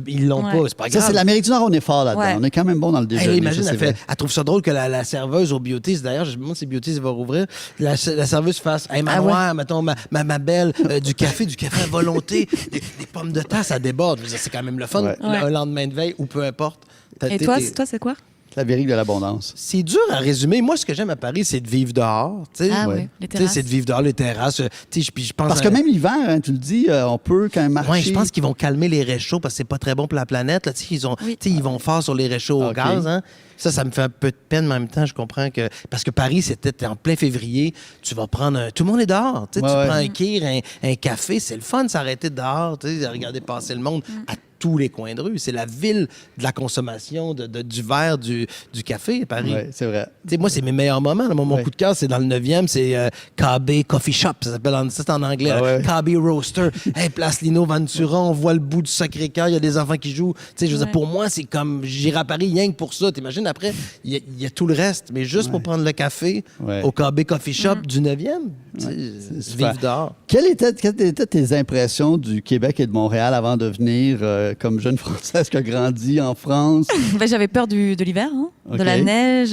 Speaker 4: Ils l'ont
Speaker 3: Ouais.
Speaker 4: pas. C'est pas
Speaker 2: Ça,
Speaker 4: grave.
Speaker 2: c'est l'Amérique du Nord, on est fort là-dedans.
Speaker 3: Ouais.
Speaker 2: On est quand même bon dans le
Speaker 4: Hey,
Speaker 2: déjeuner.
Speaker 4: imagine,
Speaker 2: ça, c'est vrai.
Speaker 4: elle trouve ça drôle que la serveuse au Beauties, d'ailleurs, je me demande si Beauties va rouvrir, la serveuse fasse hey, Manoir, mettons, ma belle, du café à volonté, des pommes de terre, ça déborde. Je veux dire, c'est quand même le fun,
Speaker 2: Ouais.
Speaker 4: un lendemain de veille ou peu importe.
Speaker 3: Et toi, c'est quoi?
Speaker 2: L'Amérique de l'abondance.
Speaker 4: C'est dur à résumer. Moi, ce que j'aime à Paris, c'est de vivre dehors. Tu sais.
Speaker 3: Ah
Speaker 2: Ouais.
Speaker 3: oui, les
Speaker 4: Tu sais,
Speaker 3: terrasses.
Speaker 4: c'est de vivre dehors, les terrasses. Tu sais, puis je pense
Speaker 2: Parce que même l'hiver, hein, tu le dis, on peut quand même marcher.
Speaker 4: Ouais, je pense qu'ils vont calmer les réchauds parce que c'est pas très bon pour la planète. Là. Tu sais,
Speaker 3: Oui.
Speaker 4: ils vont fort sur les réchauds au
Speaker 2: OK.
Speaker 4: gaz. Hein. Ça me fait un peu de peine, mais en même temps, je comprends que... Parce que Paris, c'était en plein février. Tu vas prendre un... Tout le monde est dehors. Tu sais,
Speaker 2: Ouais,
Speaker 4: tu
Speaker 2: ouais.
Speaker 4: prends un kir, un café. C'est le fun de s'arrêter dehors, tu sais, de regarder passer le monde à tous les coins de rue. C'est la ville de la consommation du verre, du café, Paris.
Speaker 2: Oui, c'est vrai.
Speaker 4: Tu sais, moi, c'est mes meilleurs moments. Là. Mon
Speaker 2: Ouais.
Speaker 4: coup de cœur, c'est dans le 9e, c'est KB Coffee Shop. Ça s'appelle c'est en anglais.
Speaker 2: Ah
Speaker 4: là.
Speaker 2: ouais.
Speaker 4: KB Roaster. Hey, Place Lino Ventura, on voit le bout du Sacré-Cœur, il y a des enfants qui jouent. Tu sais, je veux dire,
Speaker 3: Ouais.
Speaker 4: pour moi, c'est comme j'irai à Paris rien que pour ça. T'imagines, après, il y a tout le reste. Mais juste pour prendre le café
Speaker 2: Ouais.
Speaker 4: au KB Coffee Shop du 9e, tu sais,
Speaker 2: c'est super.
Speaker 4: vivre dehors.
Speaker 2: Quelles étaient tes impressions du Québec et de Montréal avant de venir comme jeune Française qui a grandi en France?
Speaker 3: Ben, j'avais peur de l'hiver, hein,
Speaker 2: Ok.
Speaker 3: de la neige,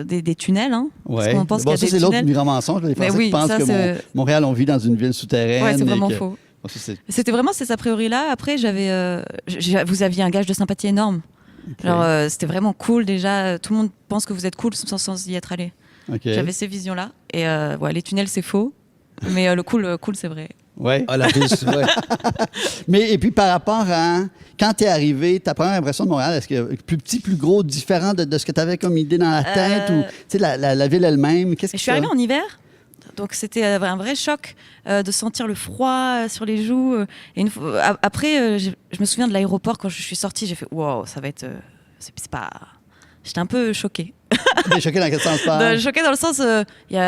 Speaker 3: des tunnels. Hein, parce qu'on pense
Speaker 2: Bon,
Speaker 3: qu'il y
Speaker 2: ça,
Speaker 3: a
Speaker 2: c'est
Speaker 3: des
Speaker 2: l'autre
Speaker 3: tunnels.
Speaker 2: grand mensonge. Les
Speaker 3: Mais
Speaker 2: Français
Speaker 3: oui,
Speaker 2: qui pensent
Speaker 3: ça,
Speaker 2: que
Speaker 3: c'est-
Speaker 2: Montréal, on vit dans une ville souterraine.
Speaker 3: Ouais, c'est
Speaker 2: et
Speaker 3: vraiment
Speaker 2: que-
Speaker 3: faux.
Speaker 2: Bon, ça, c'est-
Speaker 3: C'était vraiment ces a priori-là. Après, vous aviez un gage de sympathie énorme. Genre, c'était vraiment cool déjà. Tout le monde pense que vous êtes cool sans y être allé.
Speaker 2: OK.
Speaker 3: J'avais ces visions-là. Et ouais, les tunnels, c'est faux. Mais le cool, c'est vrai.
Speaker 2: Ouais.
Speaker 4: Ah, la ville, ouais.
Speaker 2: Mais et puis par rapport à quand tu es arrivé, ta première impression de Montréal, est-ce que plus petit, plus gros, différent de ce que tu avais comme idée dans la tête ou tu sais la ville elle-même, qu'est-ce
Speaker 3: Et
Speaker 2: que
Speaker 3: je suis arrivée en hiver. Donc c'était un vrai choc de sentir le froid sur les joues. Et après, je me souviens de l'aéroport quand je suis sortie, j'ai fait wow, ça va être. C'est pas. J'étais un peu choquée.
Speaker 2: T'es choqué dans quel sens pas?
Speaker 3: Choquée dans le sens, il y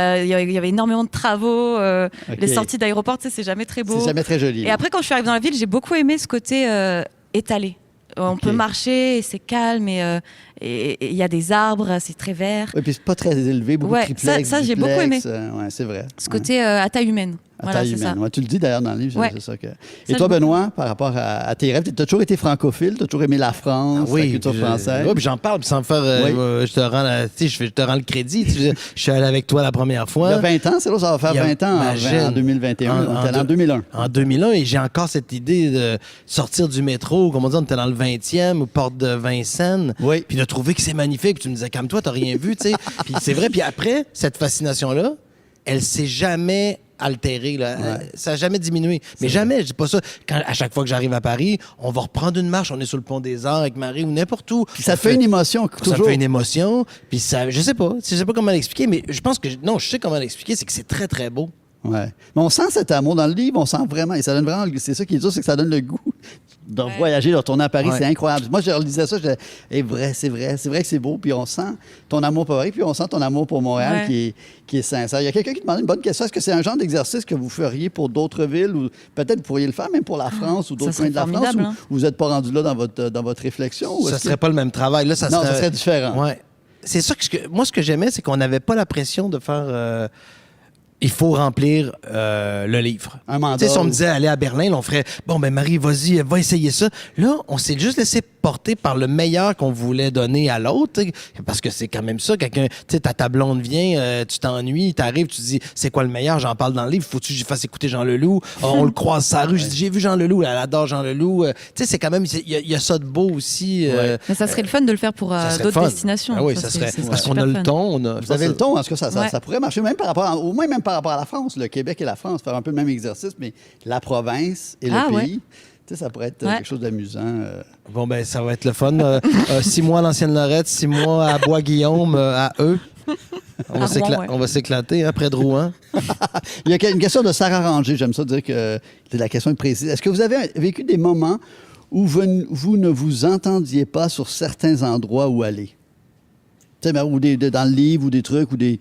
Speaker 3: avait énormément de travaux.
Speaker 2: Ok.
Speaker 3: Les sorties d'aéroport, tu sais, c'est jamais très beau.
Speaker 2: C'est jamais très joli.
Speaker 3: Et après, quand je suis arrivée dans la ville, j'ai beaucoup aimé ce côté étalé. On
Speaker 2: Ok.
Speaker 3: peut marcher, et c'est calme, et il y a des arbres, c'est très vert.
Speaker 2: Oui, puis c'est pas très élevé, beaucoup
Speaker 3: Ouais,
Speaker 2: de triplex.
Speaker 3: ça, j'ai beaucoup
Speaker 2: duplex,
Speaker 3: aimé.
Speaker 2: ouais, c'est vrai.
Speaker 3: Ce côté à taille humaine.
Speaker 2: À
Speaker 3: Voilà,
Speaker 2: taille
Speaker 3: c'est ça.
Speaker 2: humaine. Ouais, tu le dis d'ailleurs dans le livre,
Speaker 3: Ouais.
Speaker 2: c'est ça que. Et
Speaker 3: Ça,
Speaker 2: toi,
Speaker 3: je-
Speaker 2: Benoît, par rapport à tes rêves, tu as toujours été francophile, tu as toujours aimé la France, la culture française.
Speaker 4: Oui, puis j'en parle, puis sans me faire. Je te rends je te rends le crédit. Tu sais, je suis allé avec toi la première fois.
Speaker 2: Il y a 20 ans, c'est là, ça va faire
Speaker 4: Il y a-
Speaker 2: 20 ans
Speaker 4: imagine.
Speaker 2: en 2021. On était allé en
Speaker 4: deux-
Speaker 2: 2001.
Speaker 4: En 2001, et j'ai encore cette idée de sortir du métro, comme on dit, on était dans le 20e, aux portes de Vincennes,
Speaker 2: Oui.
Speaker 4: puis de trouver que c'est magnifique. Puis tu me disais, calme-toi, t'as rien vu, tu sais. Puis c'est vrai, puis après, cette fascination-là, elle s'est jamais altérée, là. Ça n'a jamais diminué. Mais jamais, je dis pas ça. À chaque fois que j'arrive à Paris, on va reprendre une marche, on est sur le pont des Arts avec Marie ou n'importe où.
Speaker 2: Puis ça te fait une émotion,
Speaker 4: Ça
Speaker 2: toujours.
Speaker 4: me fait une émotion. Puis ça, je sais pas comment l'expliquer, mais je pense que, non, je sais comment l'expliquer, c'est que c'est très, très beau.
Speaker 2: Ouais. Mais on sent cet amour dans le livre, on sent vraiment, et ça donne vraiment, c'est ça qui est dur, c'est que ça donne le goût de voyager, de retourner à Paris,
Speaker 4: Ouais.
Speaker 2: c'est incroyable. Moi, je relisais ça, je disais, c'est vrai que c'est beau, puis on sent ton amour pour Paris, puis on sent ton amour pour Montréal
Speaker 3: Ouais.
Speaker 2: qui est sincère. Il y a quelqu'un qui demandait une bonne question, est-ce que c'est un genre d'exercice que vous feriez pour d'autres villes, ou peut-être vous pourriez le faire même pour la France ou d'autres
Speaker 3: serait
Speaker 2: coins de la France,
Speaker 3: formidable,
Speaker 2: ou
Speaker 3: hein.
Speaker 2: vous n'êtes pas rendu là dans votre réflexion? Ou
Speaker 4: Ça
Speaker 2: est-ce
Speaker 4: serait pas le même travail. Là, ça
Speaker 2: Non,
Speaker 4: serait...
Speaker 2: ça serait différent.
Speaker 4: Ouais. C'est ça que moi, ce que j'aimais, c'est qu'on n'avait pas la pression de faire. Il faut remplir le livre.
Speaker 2: Un mandat.
Speaker 4: Tu sais, si on me disait aller à Berlin, là, on ferait bon, ben Marie, vas-y, va essayer ça. Là, on s'est juste laissé porté par le meilleur qu'on voulait donner à l'autre, tu sais, parce que c'est quand même ça, quelqu'un, tu sais, ta blonde vient, tu t'ennuies, t'arrives, tu te dis, c'est quoi le meilleur? J'en parle dans le livre, faut-tu que je fasse écouter Jean Leloup? On le croise sur la rue, je dis, j'ai vu Jean Leloup, elle adore Jean Leloup. Tu sais, c'est quand même, il y a ça de beau aussi.
Speaker 3: Mais ça serait le fun de le faire pour d'autres destinations.
Speaker 4: Ah oui, ça serait, parce qu'on a
Speaker 3: super
Speaker 4: le
Speaker 3: fun.
Speaker 4: ton.
Speaker 2: Vous avez le ton, est-ce que ça
Speaker 3: Ouais.
Speaker 2: pourrait marcher même par rapport au moins même par rapport à la France, le Québec et la France, faire un peu le même exercice, mais la province et le pays, tu sais, ça pourrait être quelque chose d'amusant.
Speaker 4: Bon, ben, ça va être le fun. 6 mois à l'Ancienne-Lorette, 6 mois à Bois-Guillaume, à eux. On va s'éclater, hein, près de Rouen.
Speaker 2: Il y a une question de Sarah Ranger, j'aime ça dire que la question est précise. Est-ce que vous avez vécu des moments où vous ne vous entendiez pas sur certains endroits où aller? Tu sais, ou dans le livre, ou des trucs, ou des...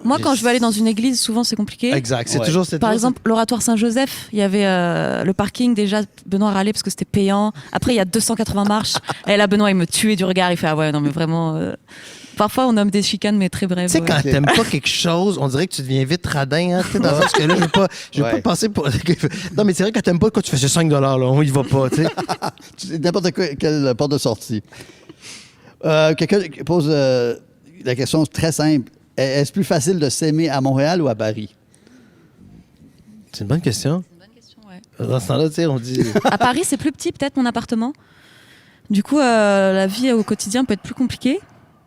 Speaker 3: Moi, quand je veux aller dans une église, souvent c'est compliqué.
Speaker 4: Exact. C'est toujours cette
Speaker 3: Par exemple, l'oratoire Saint-Joseph, il y avait le parking. Déjà, Benoît râlait parce que c'était payant. Après, il y a 280 marches. Et là, Benoît, il me tuait du regard. Il fait, ah ouais, non, mais vraiment. Parfois, on nomme des chicanes, mais très brèves.
Speaker 4: Tu sais, quand t'aimes pas quelque chose, on dirait que tu deviens vite radin. Hein, dans le sens que là, je veux pas passer pour. Non, mais c'est vrai, quand t'aimes pas, quand tu fais ce 5 là, on y va pas. Tu sais.
Speaker 2: N'importe quelle porte de sortie. Quelqu'un pose la question très simple. Est-ce plus facile de s'aimer à Montréal ou à Paris?
Speaker 4: C'est une bonne question.
Speaker 3: C'est une bonne question, ouais.
Speaker 4: Dans ce temps-là, tu sais, on dit.
Speaker 3: À Paris, c'est plus petit, peut-être, mon appartement. Du coup, la vie au quotidien peut être plus compliquée.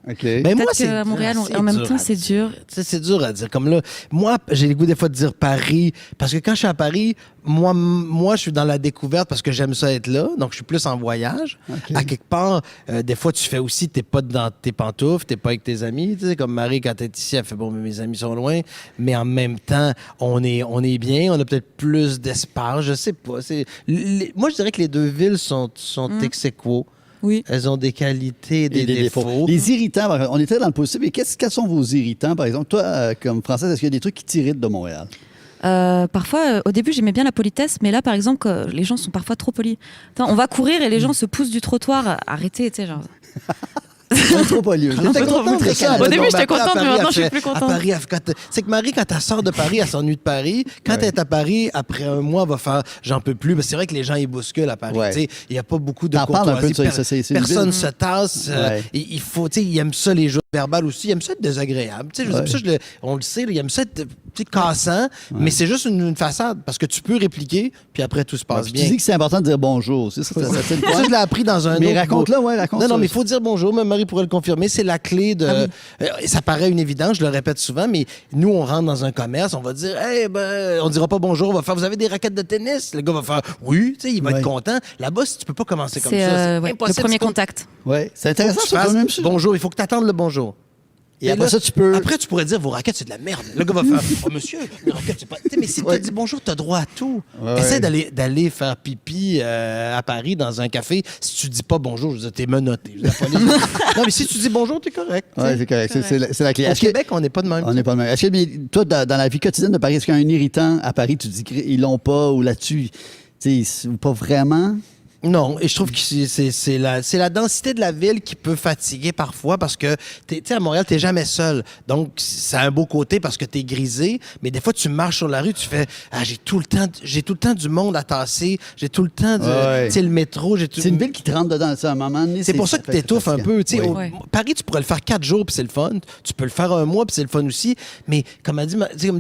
Speaker 2: OK.
Speaker 4: Ben moi,
Speaker 3: Peut-être qu'à Montréal, en même temps, c'est dur.
Speaker 4: C'est dur à dire. Comme là, moi, j'ai le goût des fois de dire Paris, parce que quand je suis à Paris, moi, je suis dans la découverte parce que j'aime ça être là, donc je suis plus en voyage.
Speaker 2: Okay.
Speaker 4: À quelque part, des fois, tu fais aussi, t'es pas dans tes pantoufles, t'es pas avec tes amis. Tu sais, comme Marie, quand elle est ici, elle fait bon, mes amis sont loin, mais en même temps, on est bien, on a peut-être plus d'espace, je sais pas. Moi, je dirais que les deux villes sont ex aequo.
Speaker 3: Oui.
Speaker 4: Elles ont des qualités et des défauts.
Speaker 2: Les irritants, on était dans le positif. Et quels sont vos irritants, par exemple? Toi, comme Française, est-ce qu'il y a des trucs qui t'irritent de Montréal?
Speaker 3: Parfois, au début, j'aimais bien la politesse, mais là, par exemple, les gens sont parfois trop polis. Attends, on va courir et les gens se poussent du trottoir. Arrêtez, tu sais, genre.
Speaker 2: Trop poli. J'étais content de ça.
Speaker 3: Au début, j'étais contente, mais maintenant, je suis plus contente.
Speaker 4: À Paris, c'est que Marie, quand elle sort de Paris, elle s'ennuie de Paris. Quand elle est à Paris, après un mois, elle va faire « j'en peux plus ». C'est vrai que les gens, ils bousculent à Paris.
Speaker 2: Ouais.
Speaker 4: Il n'y a pas beaucoup de
Speaker 2: T'en parles un peu de
Speaker 4: courtoisie.
Speaker 2: ça.
Speaker 4: Personne ne se tasse.
Speaker 2: Ouais.
Speaker 4: Il faut, ils aiment ça, les jeux verbales aussi. Ils aiment ça être désagréable. On le sait, ils aiment ça être cassant, mais c'est juste une façade parce que tu peux répliquer, puis après, tout se passe bien.
Speaker 2: Tu dis que c'est important de dire bonjour. C'est ça, c'est le point.
Speaker 4: Ça, je l'ai appris dans un
Speaker 2: Mais
Speaker 4: autre...
Speaker 2: raconte-le, raconte ça.
Speaker 4: Non, mais il faut dire bonjour. Même Marie pourrait le confirmer. C'est la clé de... ça paraît une évidence, je le répète souvent, mais nous, on rentre dans un commerce, on va dire, on dira pas bonjour, on va faire, vous avez des raquettes de tennis? Le gars va faire, oui, tu sais, il va être content. Là-bas, si tu peux pas commencer comme ça, c'est impossible.
Speaker 3: Le premier contact.
Speaker 2: Oui, c'est intéressant, ça, quand même.
Speaker 4: Bonjour, il faut que tu attendes le bonjour.
Speaker 2: Et après ça, tu peux...
Speaker 4: Après, tu pourrais dire, vos raquettes, c'est de la merde. Le gars va faire, oh monsieur, les raquettes, c'est pas... Tu sais, mais si tu dis bonjour, tu as droit à tout. Essaie d'aller faire pipi à Paris dans un café. Si tu dis pas bonjour, je veux dire, t'es menotté. Non, mais si tu dis bonjour, t'es correct.
Speaker 2: Oui, c'est correct. C'est la clé.
Speaker 4: Au Québec, on n'est pas de même.
Speaker 2: On n'est pas de même. Est-ce que, toi, dans la vie quotidienne de Paris, est-ce qu'il y a un irritant à Paris, tu dis qu'ils l'ont pas ou là-dessus, tu sais, pas vraiment?
Speaker 4: Non, et je trouve que c'est la densité de la ville qui peut fatiguer parfois parce que, tu sais, à Montréal, t'es jamais seul. Donc, ça a un beau côté parce que t'es grisé, mais des fois, tu marches sur la rue, tu fais, j'ai tout le temps du monde à tasser, j'ai tout le temps tu sais, le métro,
Speaker 2: C'est une ville qui te rentre dedans, ça, à un moment donné.
Speaker 4: C'est pour ça que t'étouffes un peu, tu sais.
Speaker 3: Oui.
Speaker 4: Paris, tu pourrais le faire 4 jours, puis c'est le fun. Tu peux le faire un mois, puis c'est le fun aussi. Mais, comme dit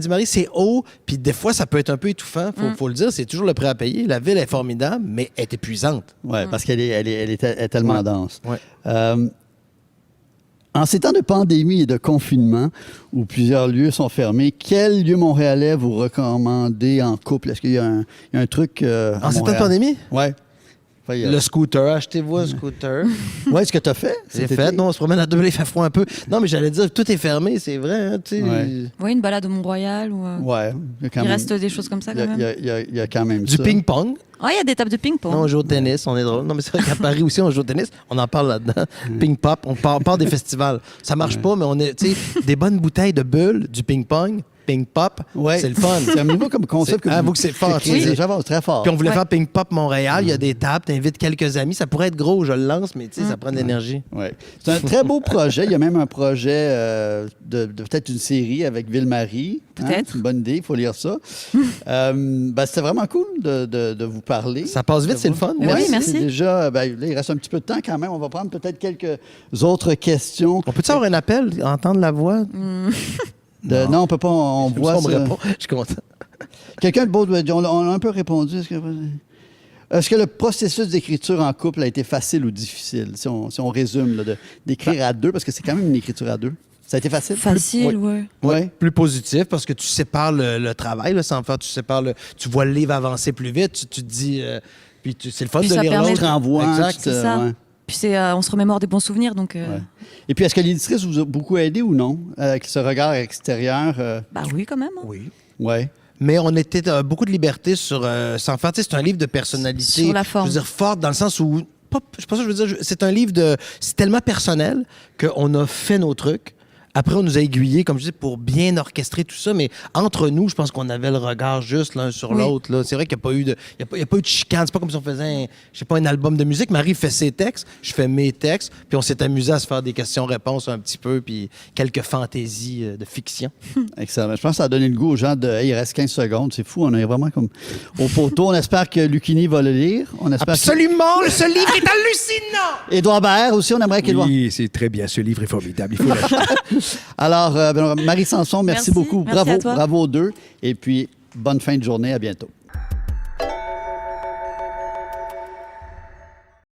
Speaker 4: Marie, c'est haut, puis des fois, ça peut être un peu étouffant. Faut le dire, c'est toujours le prêt à payer. La ville est formidable, mais elle est épuisante.
Speaker 2: Oui, parce qu'elle est tellement dense.
Speaker 4: Ouais.
Speaker 2: En ces temps de pandémie et de confinement, où plusieurs lieux sont fermés, quel lieu montréalais vous recommandez en couple? Est-ce qu'il y a un truc
Speaker 4: En ces temps de pandémie?
Speaker 2: Oui.
Speaker 4: Le scooter, achetez-vous un scooter.
Speaker 2: Oui, est-ce que tu as fait?
Speaker 4: C'est fait. Non, on se promène à deux, il fait froid un peu. Non, mais j'allais dire, tout est fermé, c'est vrai. Hein, tu sais.
Speaker 3: Oui, une balade au Mont-Royal.
Speaker 2: Ouais,
Speaker 3: il reste des choses comme ça, quand même.
Speaker 2: Il y a quand même
Speaker 4: du
Speaker 2: ça.
Speaker 4: ping-pong.
Speaker 3: Ah, il y a des tables de ping-pong.
Speaker 4: Non, on joue au tennis, on est drôle. Non, mais c'est vrai qu'à Paris aussi, on joue au tennis. On en parle là-dedans. Ping-pop, on part des festivals. Ça marche pas, mais on est, tu sais, des bonnes bouteilles de bulles, du ping-pong. Pink Pop.
Speaker 2: Ouais.
Speaker 4: C'est le fun.
Speaker 2: C'est un nouveau comme concept.
Speaker 4: Avoue que c'est fort.
Speaker 2: Oui, j'avance très fort.
Speaker 4: Puis on voulait
Speaker 3: Ouais.
Speaker 4: faire Pink Pop Montréal. Il y a des tables, t'invites quelques amis. Ça pourrait être gros, je le lance, mais tu sais, ça prend de l'énergie.
Speaker 2: Ouais. C'est un très beau projet. Il y a même un projet de peut-être une série avec Ville-Marie.
Speaker 3: Peut-être.
Speaker 2: C'est une bonne idée, il faut lire ça. C'était vraiment cool de vous parler.
Speaker 4: Ça passe vite, c'est le fun.
Speaker 3: Oui, merci.
Speaker 2: C'est déjà, là, il reste un petit peu de temps quand même. On va prendre peut-être quelques autres questions.
Speaker 4: On peut-tu avoir un appel, entendre la voix?
Speaker 2: Non, on peut pas. On
Speaker 4: Comme
Speaker 2: voit
Speaker 4: ça, on me
Speaker 2: ça.
Speaker 4: répond. Je suis content.
Speaker 2: Quelqu'un de beau, on a un peu répondu. Est-ce que le processus d'écriture en couple a été facile ou difficile, si on résume, là, d'écrire à deux, parce que c'est quand même une écriture à deux? Ça a été facile?
Speaker 3: Facile, ouais.
Speaker 2: Oui.
Speaker 4: Plus positif parce que tu sépares le travail, là, sans faire, tu vois le livre avancer plus vite, tu te dis, puis c'est le fun
Speaker 3: Puis
Speaker 4: de
Speaker 3: ça
Speaker 4: lire
Speaker 3: permet
Speaker 2: Tu
Speaker 4: l'autre.
Speaker 2: te renvoies.
Speaker 4: Exact.
Speaker 3: C'est ça.
Speaker 2: ouais.
Speaker 3: Puis on se remémore des bons souvenirs, donc...
Speaker 2: Ouais. Et puis, est-ce que l'éditrice vous a beaucoup aidé ou non, avec ce regard extérieur?
Speaker 3: Bah oui, quand même. Hein.
Speaker 4: Oui.
Speaker 2: Oui.
Speaker 4: Mais on était beaucoup de liberté sur sans faire. Tu sais, c'est un livre de personnalité.
Speaker 3: Sur la forme.
Speaker 4: Je veux dire, forte dans le sens où. Je pense que je veux dire, c'est un livre de. C'est tellement personnel qu'on a fait nos trucs. Après, on nous a aiguillés, comme je dis, pour bien orchestrer tout ça. Mais entre nous, je pense qu'on avait le regard juste l'un sur
Speaker 3: Oui.
Speaker 4: l'autre. Là. C'est vrai qu'il n'y a pas eu de, il y a pas eu de chicane. C'est pas comme si on faisait un album de musique. Marie fait ses textes, je fais mes textes. Puis on s'est amusé à se faire des questions-réponses un petit peu, puis quelques fantaisies de fiction.
Speaker 2: Excellent. Je pense que ça a donné le goût aux gens de. Hey, il reste 15 secondes. C'est fou. On est vraiment comme au poteau. On espère que Lucchini va le lire. On espère
Speaker 4: Absolument! Ce livre est hallucinant!
Speaker 2: Édouard Baer aussi, on aimerait qu'Édouard.
Speaker 5: Oui, c'est très bien. Ce livre est formidable. Il faut l'acheter.
Speaker 2: Alors, Marie Sanson, merci
Speaker 3: Merci.
Speaker 2: beaucoup.
Speaker 3: Merci à
Speaker 2: Bravo,
Speaker 3: toi.
Speaker 2: bravo aux deux. Et puis, bonne fin de journée. À bientôt.